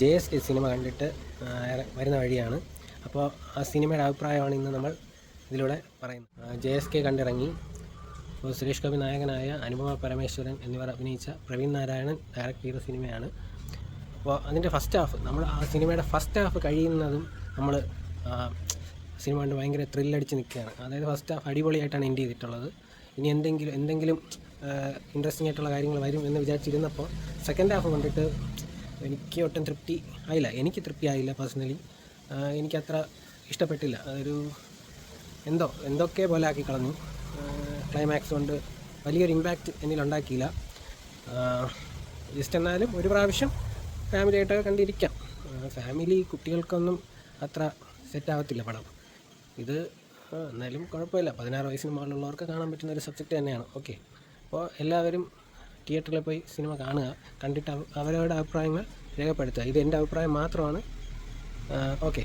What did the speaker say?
JSK cinema കണ്ടിട്ട് വരുന്ന വഴിയാണ്. അപ്പോൾ ആ സിനിമയുടെ അഭിപ്രായമാണ് ഇന്ന് നമ്മൾ ഇതിലൂടെ പറയുന്നത്. JSK കണ്ടിറങ്ങി. അപ്പോൾ സുരേഷ് ഗോപി നായകനായ അനുപമ പരമേശ്വരൻ എന്നിവർ അഭിനയിച്ച പ്രവീൺ നാരായണൻ ഡയറക്റ്റ് ചെയ്ത സിനിമയാണ്. അപ്പോൾ അതിൻ്റെ ഫസ്റ്റ് ഹാഫ്, നമ്മൾ ആ സിനിമയുടെ ഫസ്റ്റ് ഹാഫ് കഴിയുന്നതും നമ്മൾ സിനിമ കണ്ട് ഭയങ്കര ത്രില്ലടിച്ച് നിൽക്കുകയാണ്. അതായത് ഫസ്റ്റ് ഹാഫ് അടിപൊളിയായിട്ടാണ് എൻഡ് ചെയ്തിട്ടുള്ളത്. ഇനി എന്തെങ്കിലും ഇൻട്രസ്റ്റിംഗ് ആയിട്ടുള്ള കാര്യങ്ങൾ വരും എന്ന് വിചാരിച്ചിരുന്നപ്പോൾ സെക്കൻഡ് ഹാഫ് കണ്ടിട്ട് എനിക്ക് ഒട്ടും തൃപ്തി ആയില്ല പേഴ്സണലി. എനിക്കത്ര ഇഷ്ടപ്പെട്ടില്ല. അതൊരു എന്തൊക്കെ പോലെ ആക്കി കളഞ്ഞു. ക്ലൈമാക്സ് കൊണ്ട് വലിയൊരു ഇമ്പാക്റ്റ് എന്നിലുണ്ടാക്കിയില്ല. ജസ്റ്റ് എന്നാലും ഒരു പ്രാവശ്യം ഫാമിലിയായിട്ടൊക്കെ കണ്ടിരിക്കാം. ഫാമിലി കുട്ടികൾക്കൊന്നും അത്ര സെറ്റാകത്തില്ല പടം. ഇത് എന്നാലും കുഴപ്പമില്ല. 16 വയസ്സിന് മുകളിലുള്ളവർക്ക് കാണാൻ പറ്റുന്ന ഒരു സബ്ജക്റ്റ് തന്നെയാണ്. ഓക്കെ, അപ്പോൾ എല്ലാവരും തിയേറ്ററിൽ പോയി സിനിമ കാണുക, കണ്ടിട്ട് അവരവരുടെ അഭിപ്രായങ്ങൾ രേഖപ്പെടുത്തുക. ഇത് എൻ്റെ അഭിപ്രായം മാത്രമാണ്. ഓക്കെ.